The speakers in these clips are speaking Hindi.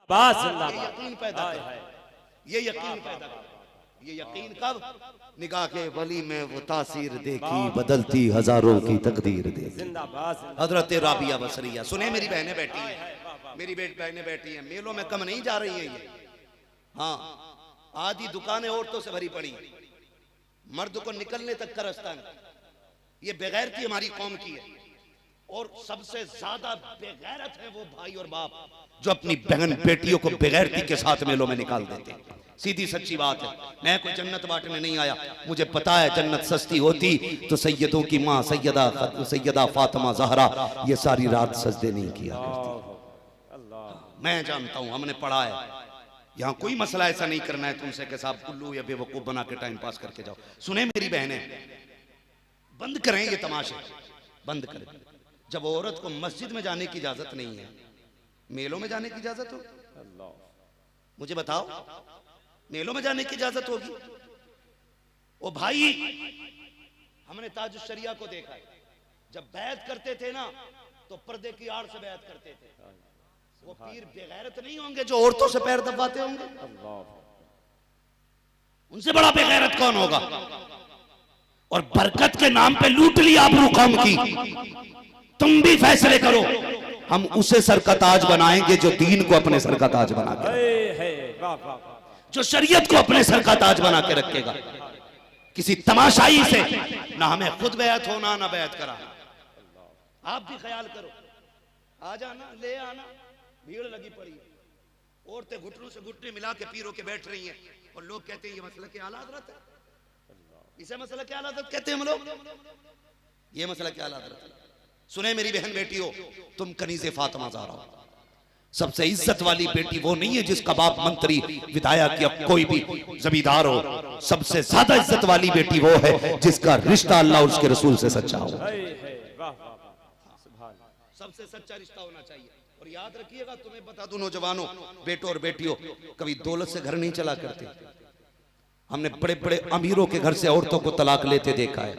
ये यकीन पैदा कर, ये यकीन पैदा कर। ये यकीन कब? निगाह के वली में वो तासीर देखी, बदलती हजारों की तकदीर देखी। हजरत राबिया बसरिया। सुने मेरी बहनें बैठी हैं, मेरी बहनें बैठी हैं, मेलों में कम नहीं जा रही हैं ये। हाँ, आधी दुकानें औरतों से भरी पड़ी, मर्द को निकलने तक का रास्ता नहीं। ये बेगैरती हमारी कौम की है, और सबसे ज्यादा बेगैरत है वो भाई और बाप जो अपनी बहन बेटियों को बेगैरती के साथ मेलों में निकाल देते हैं। सीधी सच्ची बात है। मैं कोई जन्नत बांटने नहीं आया, मुझे पता है जन्नत सस्ती होती तो सैयदों की माँ सैयदा फातिमा जहरा ये सारी रात सजदे नहीं किया करती। मैं जानता हूं, हमने पढ़ा है। यहाँ कोई मसला ऐसा नहीं करना है तुमसे कि साहब उल्लू या बेवकूफ बना के टाइम पास करके जाओ। सुने मेरी बहनें, बंद करें ये तमाशे, बंद करें। जब औरत को मस्जिद में जाने की इजाजत नहीं है, मेलों में जाने की इजाजत हो? मुझे बताओ, मेलों में जाने की इजाजत होगी? ओ भाई, हमने ताजुश शरिया को देखा है, जब बैत करते थे ना तो पर्दे की आड़ से बैत करते थे। वो पीर बेगैरत नहीं होंगे जो औरतों से पैर दबाते होंगे? उनसे बड़ा बेगैरत कौन होगा? और बरकत के नाम पे लूट ली आबरू कौम की। तुम भी फैसले करो, हम उसे सर का ताज बनाएंगे जो दीन को अपने सर का ताज बना के, जो शरीयत को अपने सर का ताज बना के रखेगा। किसी तमाशाई से ना हमें खुद बैत होना, ना बैत कराना। आप भी ख्याल करो, आ जाना, ले आना, भीड़ लगी पड़ी है, औरतें घुटनों से घुटने मिला के पीरों के बैठ रही हैं, और लोग कहते हैं ये मसला क्या आला हज़रत है, इसे मसला क्या आला हज़रत कहते हैं हम लोग, ये मसला क्या आला हज़रत है। सुने मेरी बहन बेटियों, तुम कनीज़े फातिमा ज़हरा हो। सबसे इज्जत वाली बेटी वो नहीं है जिसका बाप मंत्री विधायक या कोई भी जमींदार हो। सबसे ज्यादा इज्जत वाली बेटी वो है जिसका रिश्ता अल्लाह और उसके रसूल से सच्चा हो। सबसे सच्चा रिश्ता होना चाहिए। और याद रखिएगा, तुम्हें बता दूं नौजवानों, बेटों और बेटियों, कभी दौलत से घर नहीं चला करते। हमने बड़े बड़े अमीरों के घर से औरतों को तलाक लेते देखा है,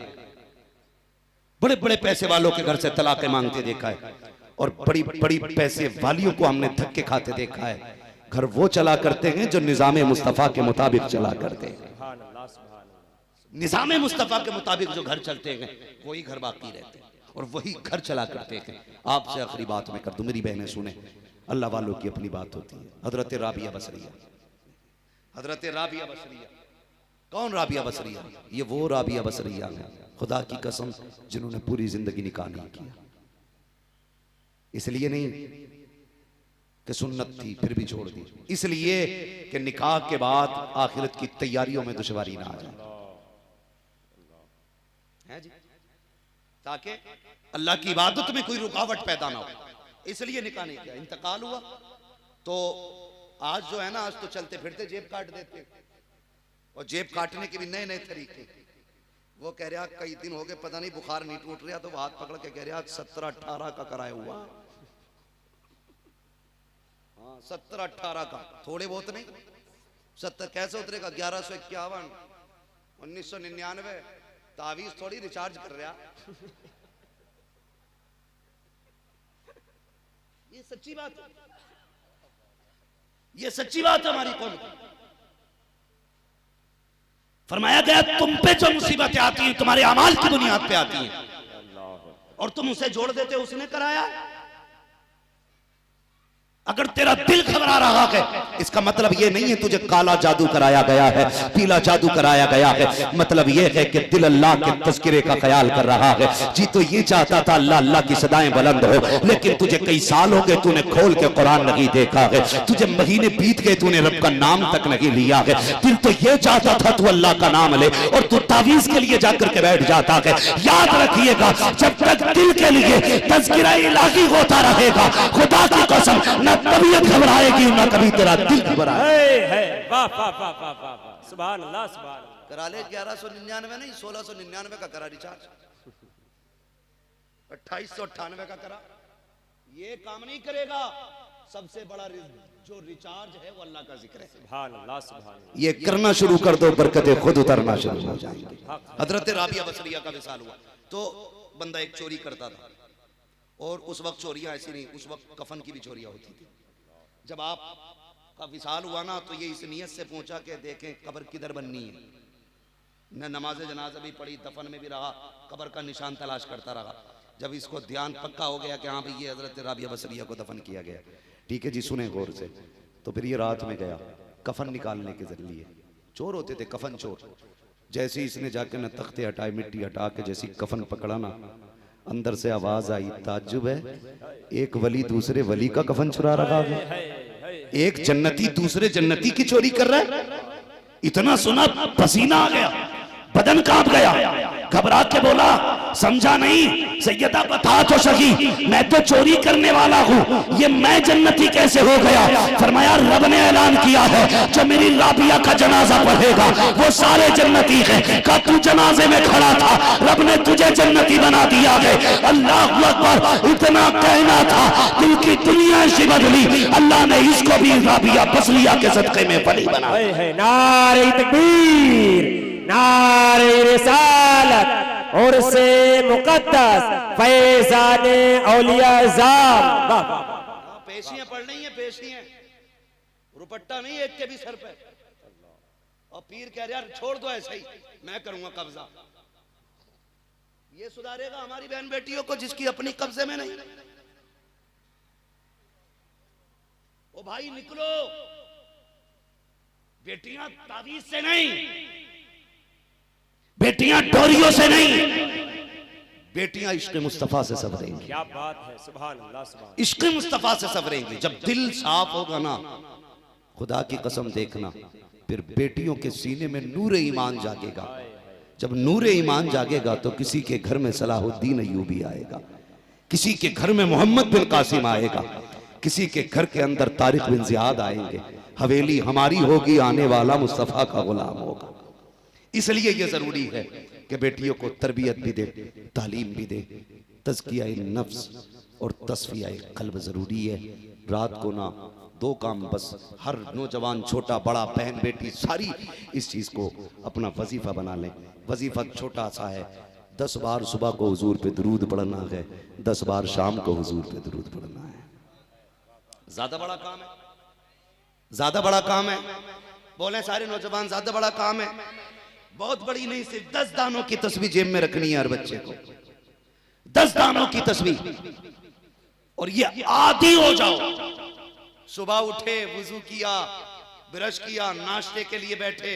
बड़े बड़े पैसे वालों के घर से तलाक मांगते देखा है, और बड़ी बड़ी पैसे वालियों को हमने धक्के खाते देखा है। घर वो चला करते हैं जो निजाम मुस्तफा के मुताबिक चला करते हैं। निजाम मुस्तफा के मुताबिक जो घर चलते हैं वही घर बाकी रहते हैं, और वही घर चला करते हैं। आपसे आखिरी बात मैं कर दूं, मेरी बहनें सुने, अल्लाह वालों की अपनी बात होती है। हजरत राबिया बसरिया, हजरत राबिया बसरिया, कौन राबिया बसरिया? ये वो राबिया बसरिया है, खुदा की कसम, जिन्होंने पूरी जिंदगी निकाह नहीं किया। इसलिए नहीं कि सुन्नत थी फिर भी छोड़ दी, इसलिए कि निकाह के बाद आखिरत की तैयारियों में दुश्वारी ना आ जाए, है जी, ताकि अल्लाह की इबादत में कोई रुकावट पैदा ना हो। इसलिए निकाह नहीं किया। इंतकाल हुआ तो आज जो है ना, आज तो चलते फिरते जेब काट देते, और जेब काटने के भी नए नए तरीके। वो कह रहा कई दिन हो गए पता नहीं बुखार नहीं टूट रहा, तो वो हाथ पकड़ के कह रहा 17-18 का कराया हुआ। हाँ, 17-18 का, थोड़े बहुत नहीं। 70 कैसे उतरेगा? 1151, 1999, तावीज थोड़ी रिचार्ज कर रहा। ये सच्ची बात है, ये सच्ची बात है हमारी कौम की। फरमाया गया तुम पे जो मुसीबतें आती हैं तुम्हारे अमाल की बुनियाद पे आती हैं, और तुम उसे जोड़ देते हो उसने कराया। अगर तेरा दिल घबरा रहा है, इसका मतलब ये नहीं है तुझे काला जादू कराया गया है, पीला जादू कराया गया है। मतलब ये है कि दिल अल्लाह के तज़किरे का ख्याल कर रहा है। जी तो ये चाहता था अल्लाह अल्लाह की सदाएं बुलंद हो, लेकिन तुझे कई साल हो गए तूने खोल के कुरान नहीं देखा है, तुझे महीने बीत गए तूने रब का नाम तक नहीं लिया है। दिल तो ये चाहता था तू अल्लाह का नाम ले, और तू तावीज के लिए जाकर के बैठ जाता है। याद रखिएगा, जब तक दिल के लिए तज़किरा इलाही होता रहेगा, खुदा की कसम न तबीयत घबराएगी ना कभी तेरा दिल घबराएगा। वाह वाह वाह वाह वाह, सुभान अल्लाह, सुभान। करा ले 1199 नहीं, 1699 का करा रिचार्ज, 2898 का करा। ये काम नहीं करेगा। सबसे बड़ा जो रिचार्ज है वो अल्लाह का जिक्र है। सुभान अल्लाह, सुभान। ये करना शुरू कर दो, बरकतें खुद उतरना शुरू हो जाएंगी। हजरत राबिया बसरिया का विसाल हुआ तो बंदा एक चोरी करता था, और उस वक्त चोरियां ऐसी नहीं, उस वक्त कफन की भी चोरियां होती थी। जब आप का विसाल हुआ ना तो ये इस नियत से पहुंचा के देखें कब्र किधर बननी है। न नमाज जनाजा भी पढ़ी, दफन में भी रहा, कब्र का निशान तलाश करता रहा। जब इसको ध्यान पक्का हो गया कि हाँ भाई ये हजरत राबिया बसरिया को दफन किया गया, ठीक है जी सुने गौर से, तो फिर ये रात में गया कफन निकालने के जरिए। चोर होते थे कफन चोर। जैसे इसने जाके न तख्ते हटाए, मिट्टी हटा के जैसी कफन पकड़ा ना, अंदर से आवाज आई, ताज्जुब है, एक वली दूसरे वली का कफन चुरा रहा है, एक जन्नती दूसरे जन्नती की चोरी कर रहा है। इतना सुना पसीना आ गया, बदन कांप गया, घबरा के बोला समझा नहीं सैयदा बता तो सही, मैं तो चोरी करने वाला हूँ, ये मैं जन्नती कैसे हो गया? फरमाया रब ने ऐलान किया है जो मेरी राबिया का जनाजा पढ़ेगा वो सारे जन्नती हैं। का तू जनाजे में खड़ा था, रब ने तुझे जन्नती बना दिया है। अल्लाह अकबर, इतना कहना था दिल की दुनिया से बदली, अल्लाह ने इसको भी राबिया बसरिया के सदके में वली बनाया। नारे तकबीर, नारे रिसालत और से मुकद्दस फैज़ाने औलिया ज़ाम। पेशियां पढ़ नहीं है, पेशियां, रुपट्टा नहीं एक के भी सर पे। और पीर कह रहा छोड़ दो ऐसे ही, मैं करूंगा कब्जा। ये सुधारेगा हमारी बहन बेटियों को जिसकी अपनी कब्जे में नहीं। ओ भाई निकलो, बेटियां तावीज से नहीं, बेटियां डोरियों से नहीं, बेटियां इश्क़ मुस्तफा से सबरेंगी। क्या बात है, सुभान अल्लाह, सुभान। इश्क़ मुस्तफा से सबरेंगी। जब दिल साफ होगा ना, खुदा की कसम देखना, फिर बेटियों के सीने में नूर ईमान जागेगा। जब नूर ईमान जागेगा तो किसी के घर में सलाहुद्दीन अय्यूबी आएगा, किसी के घर में मोहम्मद बिन कासिम आएगा, किसी के घर के अंदर तारिक बिन ज़ियाद आएंगे। हवेली हमारी होगी, आने वाला मुस्तफा का गुलाम होगा। इसलिए यह जरूरी है कि बेटियों को तरबियत भी दे, तालीम भी दे, तज़किया नफ्स और तस्फिया क़ल्ब जरूरी है। रात को ना दो काम बस, हर नौजवान छोटा बड़ा बहन बेटी सारी इस चीज को अपना वजीफा बना लें। वजीफा छोटा सा है, 10 बार सुबह को हुजूर पे दुरूद पढ़ना है, 10 बार शाम को हुजूर पे दुरूद पढ़ना है। ज्यादा बड़ा काम है, ज्यादा बड़ा काम है, बोले सारे नौजवान ज्यादा बड़ा काम है। बहुत बड़ी नहीं, सिर्फ 10 दानों की तस्वीर जेब में रखनी है हर बच्चे को, 10 दानों की तस्वीर। और ये आदी हो जाओ, सुबह उठे, वुजू किया, ब्रश किया, नाश्ते के लिए बैठे,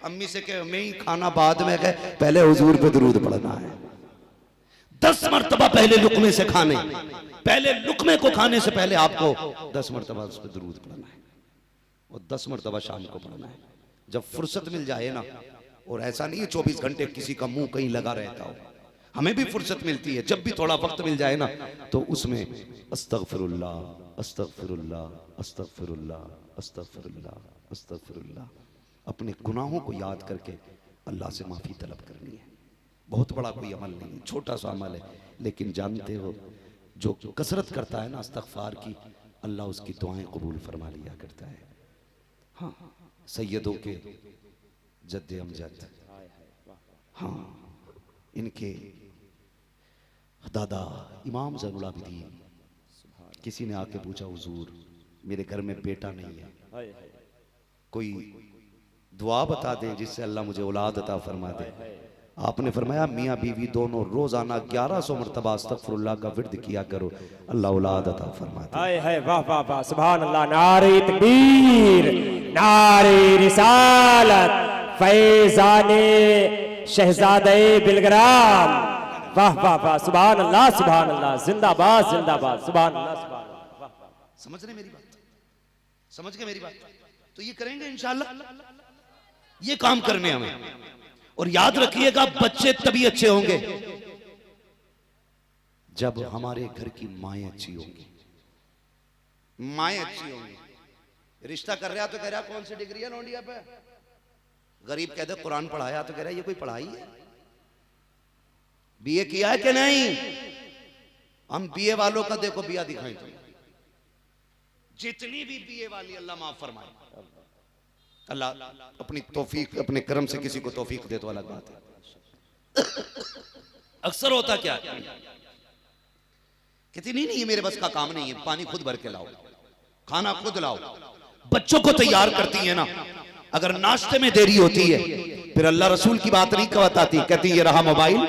अम्मी से कहे मैं ही खाना बाद में गए, पहले हुजूर पे दुरूद पढ़ना है। 10 मरतबा पहले लुकमे से खाने, पहले लुकमे को खाने से पहले आपको 10 मरतबा उस पर दुरूद पढ़ना है और 10 मरतबा शाम को पढ़ना है जब फुर्सत मिल जाए ना। और ऐसा नहीं है 24 घंटे किसी का मुंह कहीं लगा रहता हो, हमें भी फुर्सत मिलती है। जब भी थोड़ा वक्त मिल जाए ना तो उसमें अस्तगफिरुल्लाह अस्तगफिरुल्लाह अस्तगफिरुल्लाह अस्तगफिरुल्लाह अस्तगफिरुल्लाह, अपने गुनाहों को याद करके अल्लाह से माफ़ी तलब करनी है। बहुत बड़ा कोई अमल नहीं है, छोटा सा अमल है, लेकिन जानते हो जो कसरत करता है ना इस्तगफार की, अल्लाह उसकी दुआएं कबूल फरमा लिया करता है। हाँ, सैयदों के जद्दे अमजद, हाँ इनके दादा इमाम ज़ैनुल आबिदीन, किसी ने आके पूछा हुजूर मेरे घर में बेटा नहीं है, कोई दुआ बता दें जिससे अल्लाह मुझे औलाद अता फरमा दे। आपने फरमाया मियाँ बीवी दोनों रोजाना 1100 मरतबा अस्तगफिरुल्लाह का विर्द किया करो, अल्लाह औलाद अता फरमा दे। हाय हाय, वाह वाह वाह, सुभान अल्लाह। नारे तकबीर, नारे रिसालत, फैज़ाने शहजादे बिलग्राम, वाह वाह वाह, सुभान अल्लाह सुभान अल्लाह, जिंदाबाद जिंदाबाद, सुभान अल्लाह सुभान अल्लाह। समझ रहे मेरी बात? समझ गए मेरी बात? तो ये करेंगे इंशाअल्लाह, ये काम करने हमें। और याद रखिएगा बच्चे तभी अच्छे होंगे जब हमारे घर की माएँ अच्छी होंगी। माएँ अच्छी होंगी। रिश्ता कर रहा तो कह रहा कौन सी डिग्री है लौंडिया पे, गरीब कहते कुरान पढ़ाया तो कह रहा ये कोई पढ़ाई है, बीए किया है कि नहीं? हम बीए वालों का देखो बिया दिखाएं तो जितनी भी बीए वाली अल्लाह माफ फरमाए, अल्लाह अपनी तौफीक अपने करम से किसी को तौफीक दे तो अलग बात है। अक्सर होता क्या कहती नहीं नहीं ये मेरे बस का काम नहीं है, पानी खुद भर के लाओ, खाना खुद लाओ। बच्चों को तैयार करती है ना, अगर नाश्ते में देरी होती है फिर अल्लाह रसूल की बात नहीं बताती, कहती ये रहा मोबाइल,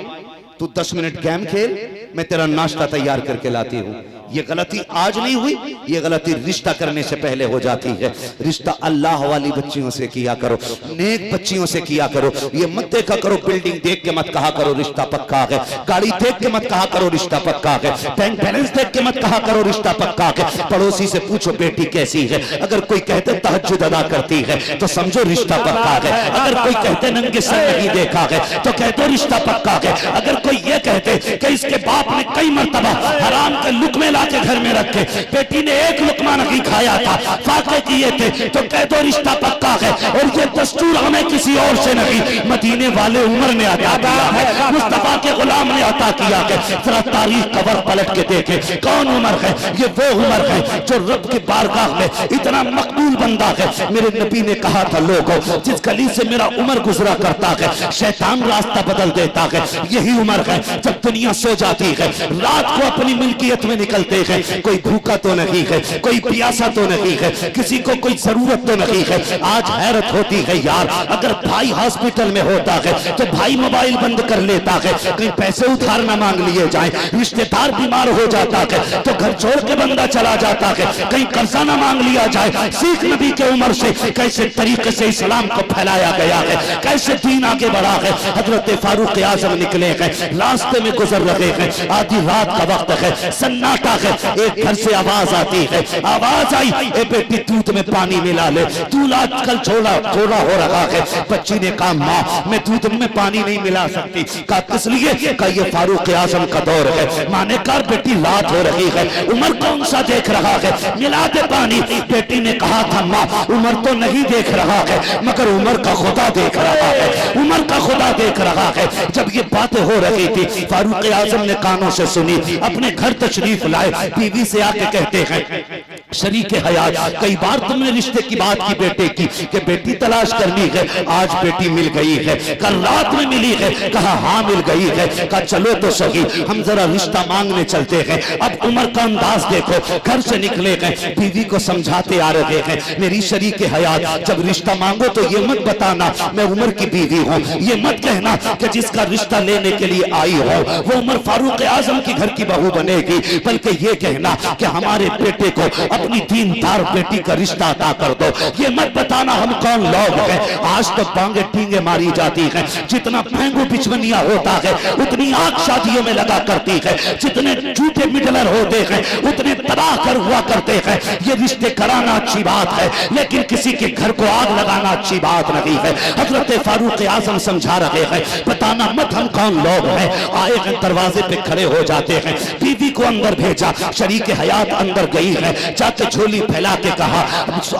तू 10 मिनट गेम खेल, मैं तेरा नाश्ता तैयार करके लाती हूँ। ये गलती आज नहीं हुई, ये गलती रिश्ता करने से पहले हो जाती है। रिश्ता अल्लाह वाली बच्चियों से किया करो, नेक बच्चियों से किया करो। ये मत देखा करो, बिल्डिंग देख के मत कहा करो रिश्ता पक्का है, गाड़ी देख के मत कहा करो रिश्ता पक्का है, बैंक बैलेंस देख के मत कहा करो रिश्ता पक्का है। पड़ोसी से पूछो बेटी कैसी है, अगर कोई कहते तहज्जुद अदा करती है तो समझो रिश्ता पक्का है। अगर कोई कहते नंगे सर नहीं देखा है तो कहते रिश्ता पक्का है। अगर कोई ये कहते कि इसके बाप ने कई मर्तबा हराम के लुकमे के घर में रखे, बेटी ने एक लुकमा नहीं खाया था, फाके किए थे, तो कह दो रिश्ता पक्का है। और ये दस्तूर हमें किसी और से नहीं, मदीने वाले उमर ने अता किया है, मुस्तफा के गुलाम ने अता किया है। जरा तारीख कबर पलट के देखे, कौन उमर है? ये वो उमर है जो रब की बारगाह में इतना मकबूल बंदा है। मेरे नबी ने कहा था, लोगों जिस गली से मेरा उमर गुजरा करता है शैतान रास्ता बदल देता है, यही उमर है जब दुनिया सो जाती है, रात को अपनी मिल्कियत में निकलते हैं। कोई भूखा तो नहीं है, कोई प्यासा तो नहीं है, किसी को कोई जरूरत तो नहीं है। आज हैरत होती है यार, अगर भाई हॉस्पिटल में होता है तो भाई मोबाइल बंद कर लेता है, कहीं पैसे उधार ना मांग लिए जाए। रिश्तेदार बीमार हो जाता है तो घर छोड़ के बंदा चला जाता है, कहीं कर्जा ना मांग लिया जाए। सीख नबी के उमर से कैसे तरीके से इस्लाम को फैलाया गया है, कैसे दीन आगे बढ़ा है। हजरत फारूक आजम निकले हैं, रास्ते में गुजर रहे हैं, आधी रात का वक्त है, सन्नाटा है। एक घर से आवाज आती है, आवाज आई, ए बेटी दूध में पानी मिला ले, दूध आजकल थोड़ा हो रहा है। बच्ची ने कहा माँ मैं दूध में पानी नहीं मिला सकती। कहा किस लिए? कहा ये फारूक आजम का दौर है। माँ ने कहा बेटी रात हो रही है, उमर कौन सा देख रहा है, मिला दे पानी। बेटी ने कहा था माँ उमर तो नहीं देख रहा है मगर उमर का खुदा देख रहा है, उमर का खुदा देख रहा है। जब ये बातें हो रही थी फारूक आजम ने कानों से सुनी, अपने घर तशरीफ लाए, बीवी से आके कहते हैं शरीके हयात कई बार तुमने रिश्ते की बात की बेटे की कि बेटी तलाश करनी है, आज बेटी मिल गई है, कल रात में मिली है। कहा हाँ मिल गई है। कहा चलो तो सही हम जरा रिश्ता मांगने चलते हैं। अब उमर का अंदाज देखो, घर से निकले गए, बीवी को समझाते आ रहे हैं मेरी शरीके हयात जब रिश्ता मांगो तो ये मत बताना मैं उमर की बीवी हूँ, ये मत कहना कि जिसका रिश्ता लेने के लिए आई हो वो उमर फारूक आजम की घर की बहू बनेगी, बल्कि ये कहना कि हमारे बेटे को अपनी दीनदार बेटी का रिश्ता अता कर दो। ये मत बताना हम कौन लोग हैं। आज तो बांगे टींगे मारी जाती हैं, जितना भेंगू बिचवनिया होता है उतनी आग शादियों में लगा करती है, जितने झूठे मिडलर होते हैं उतने तबाह कर हुआ करते हैं। ये रिश्ते कराना अच्छी बात है लेकिन किसी के घर को आग लगाना अच्छी बात नहीं है। हजरत फारूक आजम समझा रहे हैं बताना मत हम कौन लोग हैं। आए हैं दरवाजे पे खड़े हो जाते हैं, बीवी को अंदर भेजा, शरीके हयात अंदर गई है, जाके झोली फैला के कहा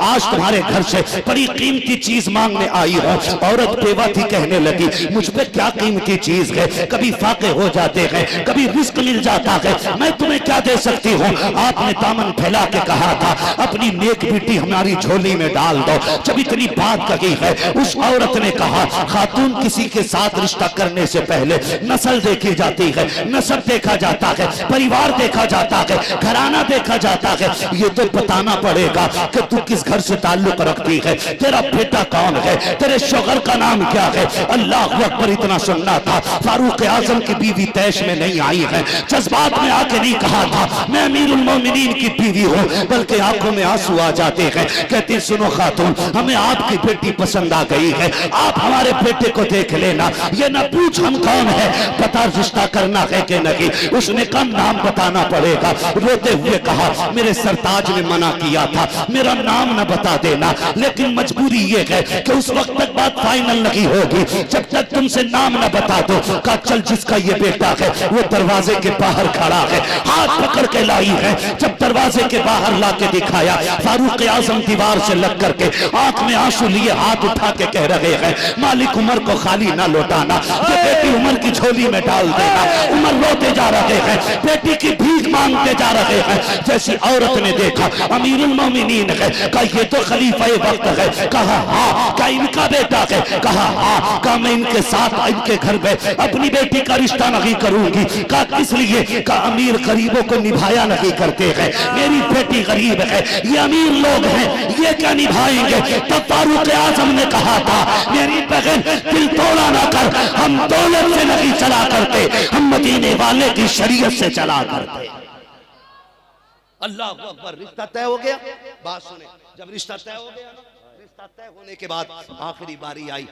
आज तुम्हारे घर से बड़ी कीमती चीज मांगने आई हो। औरत बेवा थी, कहने लगी मुझ पे क्या कीमती चीज है, कभी फाके हो जाते हैं कभी रिस्क मिल जाता है, मैं तुम्हें क्या दे सकती हूँ। आपने दामन फैला के कहा था अपनी नेक बेटी हमारी झोली में डाल दो। जब इतनी बात कही है उस औरत ने कहा खातून किसी के साथ रिश्ता करने से पहले नस्ल देखी जाती है, नस्ब देखा जाता है, परिवार देखा जाता है, घराना देखा जाता है। ये तो बताना पड़ेगा कि तू किस घर से ताल्लुक रखती है, तेरा बेटा कौन है, तेरे शोहर का नाम क्या है। अल्लाह अकबर इतना सुनना था। फारूक आजम की बीवी तैश में नहीं आई है, जज्बात में आके नहीं कहा था मैं अमीरुल मोमिनीन की बीवी हूँ, बल्कि आंखों में आंसू आ जाते हैं। कहते सुनो खातून हमें आपकी बेटी पसंद आ गई है, आप हमारे बेटे को देख लेना, ये न पूछ हम कौन है, बता रिश्ता करना है कि नहीं। उसने कहा नाम बताना पड़ेगा। रोते हुए कहा मेरे सरताज ने मना किया था मेरा नाम न बता देना, लेकिन मजबूरी ये है कि उस वक्त तक बात फाइनल नहीं होगी जब तक तुमसे नाम न बता दो। कहा चल जिसका ये बेटा है वो दरवाजे के बाहर खड़ा है, हाथ पकड़ के लाई है। जब दरवाजे के बाहर ला के दिखाया फारूक आजम दीवार से लग करके आंख में आंसू लिए हाथ उठा के कह रहे हैं मालिक उमर को खाली ना लौटाना, बेटी उमर की झोली में डाल देना। उमर रोते जा रहे हैं, बेटी की भीख मांगते जा रहे हैं। जैसी औरत ने देखा अमीरुल मोमिनीन है, कहा ये तो खलीफा वक्त है। कहा हाँ, क्या इनका बेटा है? कहा हाँ। कहा मैं इनके साथ इनके घर में अपनी बेटी का रिश्ता नहीं करूंगी। कहा किस लिए? कहा अमीर गरीबों को निभाया नहीं करते हैं, मेरी बेटी गरीब है, ये अमीर लोग हैं, ये क्या निभाएंगे। तब फारूक आजम ने कहा था मेरी बहन दिल तोड़ा ना कर, हम दौलत से नहीं चला करते, हम मदीने वाले की शरीयत से चला करते। अल्लाह अकबर। रिश्ता तय हो गया। बात सुने, जब रिश्ता तय हो गया, रिश्ता तय होने के बाद आखिरी बारी आई,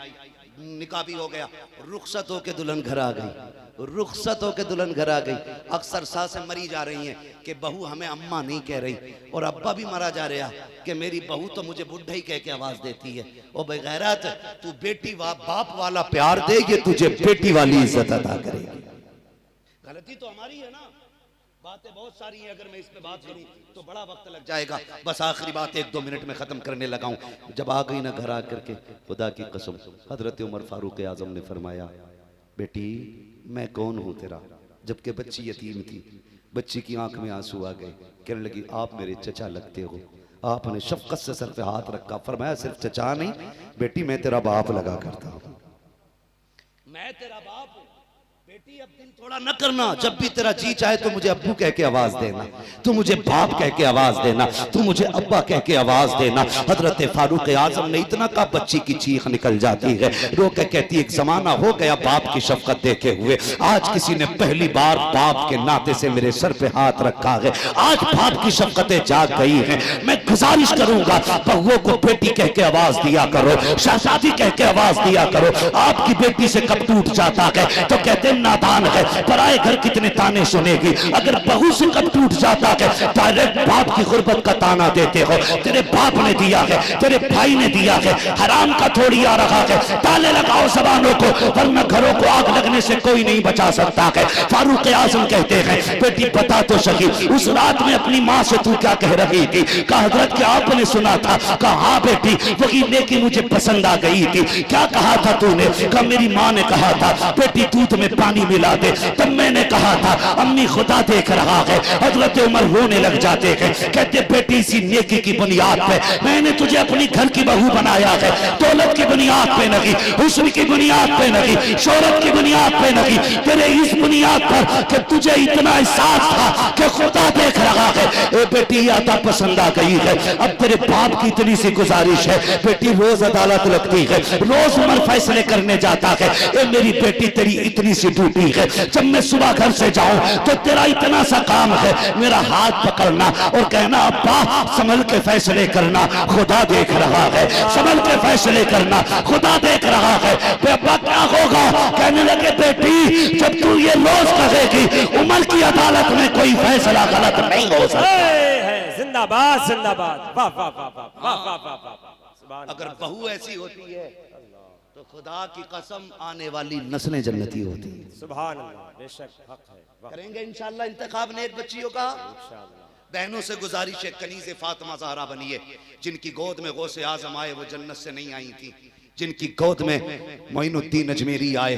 निकाह भी हो गया, रुखसत होके दुल्हन घर आ गई, रुखसत होके दुल्हन घर आ गई। अक्सर सासें मरी जा रही हैं कि बहू हमें अम्मा नहीं कह रही, और अब्बा भी मरा जा रहा कि मेरी बहू तो मुझे बुढ़ा ही कह के आवाज देती है। ओ बेगैरत, तू बेटी बाप वाला प्यार दे, ये तुझे बेटी वाली इज्जत अदा करेगी। गलती तो हमारी है ना। बातें बहुत सारी हैं, अगर मैं इस पे बात करूं तो बड़ा वक्त लग जाएगा। बस आखिरी बात 1-2 मिनट में खत्म करने लगा हूं। जब आ गई ना घर आकर के, खुदा की कसम, हजरत उमर फारूक आजम ने फरमाया बेटी मैं कौन हूं तेरा। जबकि बच्ची यतीम थी, बच्ची की आंख में आंसू आ गए, कहने लगी आप मेरे चचा लगते हो। आपने शफकत से सर पे हाथ रखा, फरमाया सिर्फ चचा नहीं बेटी मैं तेरा बाप लगा करता हूं, मैं तेरा बाप हूं बेटी। अब दिन थोड़ा न करना, जब भी तेरा जी चाहे तो मुझे अब्बू कह के आवाज देना, तू मुझे बाप कह के आवाज देना, तू मुझे अब्बा कह के आवाज देना। हजरत फारूक आजम ने इतना कहा बच्ची की चीख निकल जाती है, रो के कहती एक जमाना हो गया बाप की शफकत देखे हुए, आज किसी ने पहली बार बाप के नाते से मेरे सर पे हाथ रखा है, आज बाप की शफकतें जाग गई हैं। मैं गुजारिश करूंगा बहुओं को बेटी कह के आवाज दिया करो, शहजादी कह के आवाज दिया करो। आपकी बेटी से कब टूट जाता है तो कहते नादान है, पराए घर कितने ताने सुनेगी। अगर बहू से कब टूट जाता है डायरेक्ट बाप की गुर्बत का ताना देते हो। तेरे बाप ने दिया है, तेरे भाई ने दिया है, हराम का थोड़ी आ रहा है। ताले लगाओ जबानों को, वरना घरों को आग लगने से कोई नहीं बचा सकता है। फारूक आजम कहते हैं बेटी बता तो सही उस रात में अपनी माँ से तू क्या कह रही थी। कहा हजरत क्या आपने सुना था। कहा हाँ बेटी वही नेकी मुझे पसंद आ गई थी। क्या कहा था तूने। कहा मेरी माँ ने कहा था बेटी दूध में पानी मिला दे। तब मैंने कहा था अम्मी खुदा देख रहा है। हजरत उमर रोने लग जाते हैं, कहते बेटी इसी नेकी की बुनियाद पे मैंने तुझे अपनी घर की बहू बनाया है, दौलत की बुनियाद पे नहीं, हुस्न की बुनियाद पे नहीं, शोहरत की बुनियाद पे नहीं, तेरे इस बुनियाद पर कि तुझे इतना एहसास था कि खुदा देख रहा है। ए बेटी आता पसंद आ गई है। अब तेरे बाप की इतनी सी गुजारिश है बेटी रोज अदालत लगती है, रोज उमर फैसले करने जाता है। ए मेरी बेटी तेरी इतनी सी ड्यूटी है, जब मैं सुबह घर से जाऊं तो तेरा इतना सा काम है मेरा हाथ पकड़ना और कहना अब्बा संभल के फैसले करना, खुदा देख रहा है। संभल के फैसले करना, खुदा देख रहा है। अब्बा क्या होगा। कहने लगे बेटी जब तू ये रोज कहेगी उमर की अदालत में कोई फैसला गलत नहीं हो सकता। जिंदाबाद जिंदाबाद, वाह वाह वाह वाह वाह वाह वाह। अगर बहू ऐसी होती है तो खुदा की कसम आने वाली नस्लें जन्नती होती है। सुभान अल्लाह, बेशक हक है। करेंगे इंशाअल्लाह इंतखाब नेक बच्चियों का। बहनों से गुजारिश है कनीज़े फातिमा ज़हरा बनिए। जिनकी गोद में गौसे आजम आए वो जन्नत से नहीं आई थी, जिनकी गोद में मोइनुद्दीन अजमेरी आए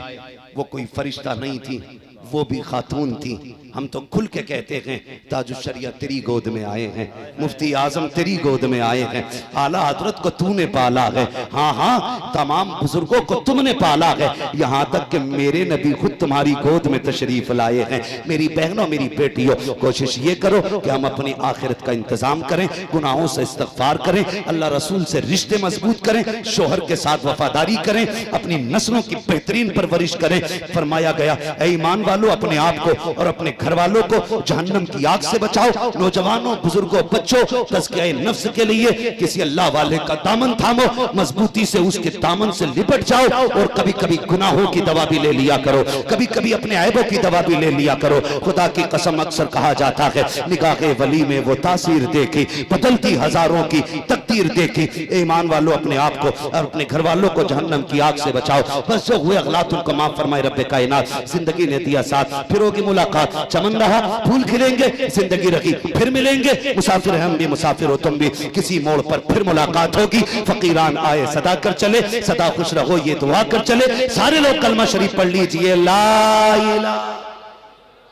वो कोई फरिश्ता नहीं थी, वो भी खातून थी। हम तो खुल के कहते हैं ताजुश शरिया तेरी गोद में आए हैं, मुफ्ती आजम तेरी गोद में आए हैं, आला हजरत को तूने पाला है। हाँ हाँ तमाम बुजुर्गों को तुमने पाला है, यहाँ तक कि मेरे नबी खुद तुम्हारी गोद में तशरीफ लाए हैं। मेरी बहनों मेरी बेटियों कोशिश ये करो कि हम अपनी आखिरत का इंतजाम करें, गुनाहों से इस्तगफार करें, अल्लाह रसूल से रिश्ते मजबूत करें, शोहर के साथ वफादारी करें, अपनी नस्लों की बेहतरीन परवरिश करें। फरमाया गया ऐ ईमान वालों अपने आप को और अपने घर वालों को जहन्नम की आग से बचाओ। नौजवानों बुजुर्गों बच्चों तज़किया नफ्स के लिए किसी अल्लाह वाले का दामन थामो, मजबूती से उसके दामन से लिपट जाओ और कभी कभी गुनाहों की दवा भी ले लिया करो, कभी कभी अपने ऐबों की दवा भी ले लिया करो। खुदा की कसम अक्सर कहा जाता है निगाहे वली में वो तासीर देखी बदलती हजारों की तकदीर देखी। ईमान वालों अपने आप को और अपने घर वालों को जहन्नम की आग से बचाओ। बस जो हुए अगलात उनको माफ फरमाए रब्बे कायनात। जिंदगी ने दिया साथ, फिर होगी मुलाकात, चमन रहा फूल खिलेंगे, जिंदगी रखी फिर मिलेंगे। मुसाफिर हम भी मुसाफिर हो तुम भी, किसी मोड़ पर फिर मुलाकात होगी। फकीरान आए सदा कर चले, सदा खुश रहो ये दुआ कर चले। सारे लोग कलमा शरीफ पढ़ लीजिए ला इलाहा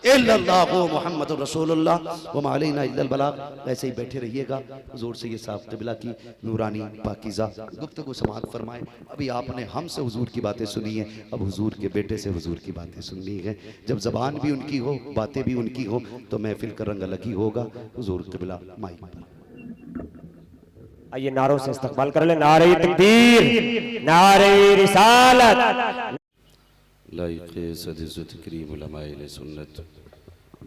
इल्लल्लाहु मुहम्मदुर रसूलुल्लाह व मा अलैना इल्लल बलाग। ऐसे ही बैठे रहिएगा। हुजूर से ये साहब क़िबला की नूरानी पाकीज़ा गुफ्तगू समाअत फरमाए। अभी आपने हमसे हुजूर की बातें सुनी है, अब हुजूर के बेटे से हुजूर की बातें सुननी है। जब ज़बान भी उनकी हो, बातें भी उनकी हो, तो महफिल का रंग अलग ही होगा। हुजूर क़िबला माइक पर। आइए नारों से इस्तकबाल कर ले। नारे तकबीर, नारे रिसालत। लाइक़े सद-ए-इज़्ज़त करीम उलमाए सुन्नत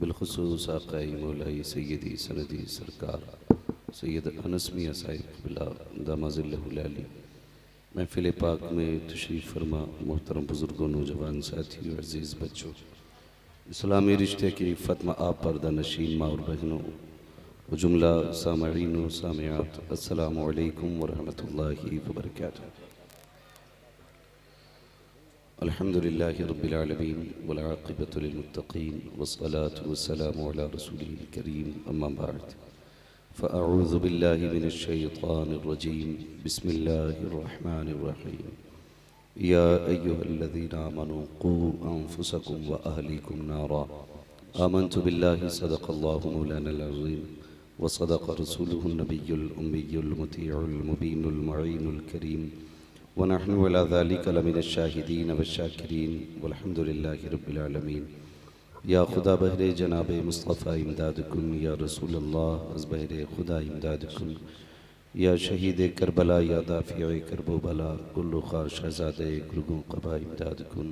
बिलखुसूस आक़ाए मौलाई सय्यदी सनदी सरकार सैयद अनस मियां साहिब क़िबला दामज़िल्लहुल आली। महफ़िल पाक में तशरीफ़ फरमा मोहतरम बुज़ुर्गों, नौजवान साथियों, अज़ीज़ बच्चों, इस्लामी रिश्ते की इफ़्फ़त में आप पर्दा नशीन माँ और बहनों, जुमला सामईन व सामियात, अस्सलामु अलैकुम व रहमतुल्लाहि व बरकातुहू। अल्हम्दुलिल्लाहि रब्बिल आलमीन वल आक़िबतु लिल मुत्तक़ीन वस्सलातु वस्सलामु अला रसूलिहिल करीम, अम्मा बअद। फ़अऊज़ु बिल्लाहि मिनश शैतानिर रजीम, बिस्मिल्लाहिर रहमानिर रहीम। या अय्युहल्लज़ीना आमनू क़ू अन्फुसकुम व अहलीकुम नारा। आमन्तु बिल्लाहि सदक़ल्लाहु मौलानल अज़ीम व सदक़ रसूलुहुन नबियुल उम्मियुल मुतीउल मुबीनुल मुईनुल करीम व नहनु अला ज़ालिका लमिनश शाहिदीन वश्शाकिरीन वल्हम्दुलिल्लाहि रब्बिल आलमीन। या खुदा बहरे जनाब मुस्तफ़ा इमदाद कुन, या रसूल अल्लाह अज़ बहरे खुदा इमदाद कुन, या शहीद करबला, या दाफ़िए करबो बला, कुल्लु ख़ा शहज़ादे गुरगो क़बा इमदाद कुन।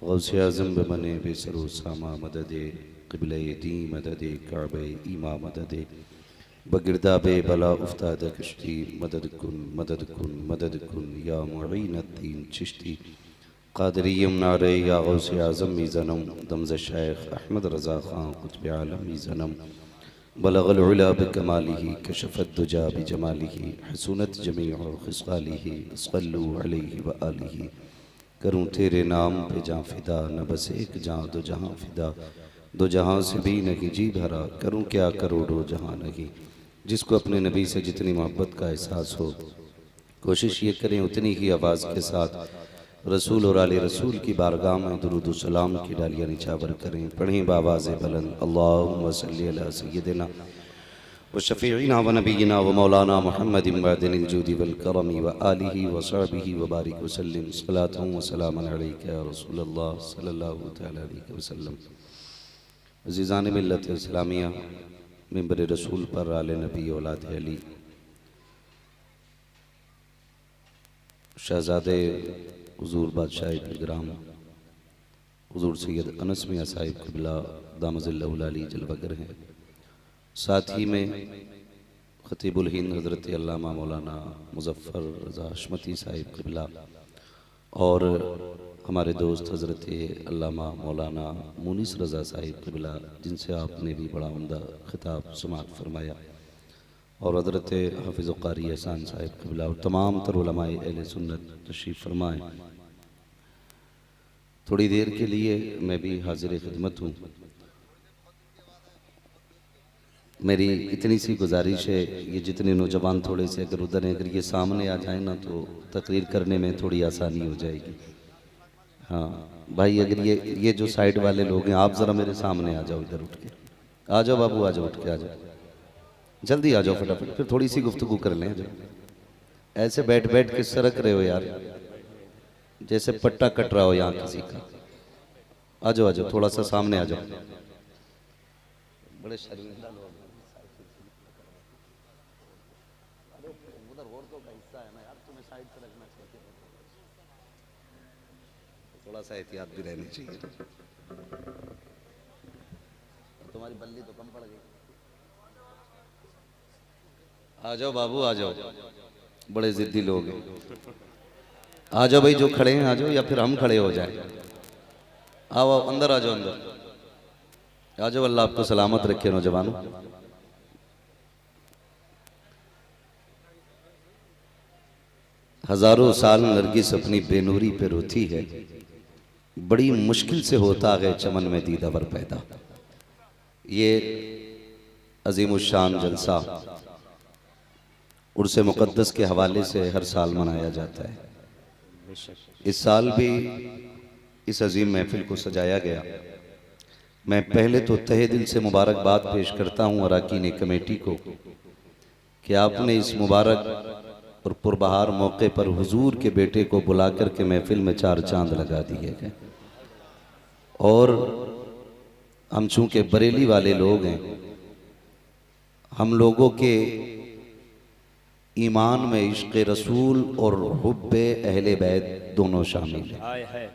गौसे आज़म बने बेसरो सामा मददे क़िबले दी मददे काबे ईमा मददे बगिरदाबे बला उफ्ताद कश्ती मदद कुन मदद कुन मदद कुन, या मुईनुद्दीन चिश्ती क़ादिरियम नारे, या गौसे आज़म मीज़नम दमज़ शेख अहमद रज़ा ख़ान क़ुत्ब आलम मीज़नम बलग़ल उला बिकमालिही कशफ़त दुजा बिजमालिही हसूनत जमीउ ख़िसालिही सल्लु अलैहि व आलिही। करूँ तेरे नाम पे जाँ फ़िदा, न बस एक जाँ दो जहाँ फ़िदा, दो जहाँ से भी नहीं जी भरा, करूँ क्या करोड़ों जहाँ नहीं। जिसको अपने नबी से जितनी मोहब्बत का एहसास हो, कोशिश ये करें उतनी ही आवाज़ के साथ रसूल और आले रसूल की बारगाह में दुरूद व सलाम की डालियाँ निछावर करें। पढ़ें बावाज़ बुलंद, अल्लाहुम्मा सल्ली अला सय्यदिना व शफ़ीइना व नबीना व मौलाना मुहम्मदिन मअदिनिल जूदि वल करमी व आलिहि व सहबिहि व बारिक व सल्लिम सलातन व सलामन अलैका या रसूलल्लाह सल्लल्लाहु तआला अलैहि वसल्लम। अज़ीज़ान मिल्लत इस्लामिया, मिंबर रसूल पर आले नबी औलाद अली, शहज़ादे हुज़ूर बादशाह बिलग्राम हुज़ूर सैयद अनस मियां साहिब क़िबला दामज़िल्लहुल आली जलवागर हैं। साथ ही में ख़तीबुल हिंद हज़रत अल्लामा मौलाना मुज़फ़्फ़र रज़ा हशमती साहिब क़िबला और हमारे दोस्त हज़रत अल्लामा मौलाना मुनीस रज़ा साहिब क़िबला, जिनसे आपने भी बड़ा उम्दा ख़िताब समाअत फरमाया, और हज़रत हाफ़िज़ क़ारी एहसान साहिब क़िबला और तमाम तर उलमाए अहले सुन्नत तशरीफ़ फरमाएँ। थोड़ी देर के लिए मैं भी हाज़िर खिदमत हूँ। मेरी इतनी सी गुजारिश है, ये जितने नौजवान थोड़े से अगर उधर हैं, अगर ये सामने आ जाए ना तो तकरीर करने में थोड़ी आसानी हो जाएगी। हाँ भाई, अगर ये जो साइड वाले लोग हैं, आप ज़रा मेरे सामने आ जाओ, इधर उठ के आ जाओ बाबू, आ जाओ, उठ के आ जाओ, जल्दी आ जाओ फटाफट, फिर थोड़ी सी गुफ्तगू कर लें। ऐसे बैठ बैठ के सरक रहे हो यार, जैसे पट्टा कट रहा हो यहाँ किसी का। आ जाओ आ जाओ, थोड़ा सा सामने आ जाओ। बड़े शर्मिंदा लोग हैं। उधर औरतों का हिस्सा है ना यार, तुम्हें साइड से रखना चाहिए, थोड़ा सा एहतियात भी रहनी चाहिए। तुम्हारी बल्ली तो कम पड़ गई। आ जाओ बाबू, आ जाओ, बड़े जिद्दी लोग हैं। आ जाओ भाई, जो खड़े हैं आ जाओ, या फिर हम खड़े हो जाएं। आओ अंदर आ जाओ, अंदर आ जाओ। अल्लाह आपको सलामत रखे नौजवानों। हजारों साल नरगिस अपनी बेनूरी पे रोती है, बड़ी मुश्किल से होता है चमन में दीदावर पैदा। ये अजीमुशान जलसा उर्स मुक़द्दस के हवाले से हर साल मनाया जाता है। इस साल भी इस अजीम महफिल को सजाया गया। मैं पहले तो तहे दिल से मुबारकबाद पेश करता हूँ अराकीन कमेटी को कि आपने इस मुबारक और पुरबहार मौके पर हुजूर के बेटे को बुला कर के महफिल में 4 चांद लगा दिए गए। और हम चूँकि बरेली वाले लोग हैं, हम लोगों के ईमान में इश्क़ रसूल और हुब्बे अहले बैत दोनों शामिल हैं।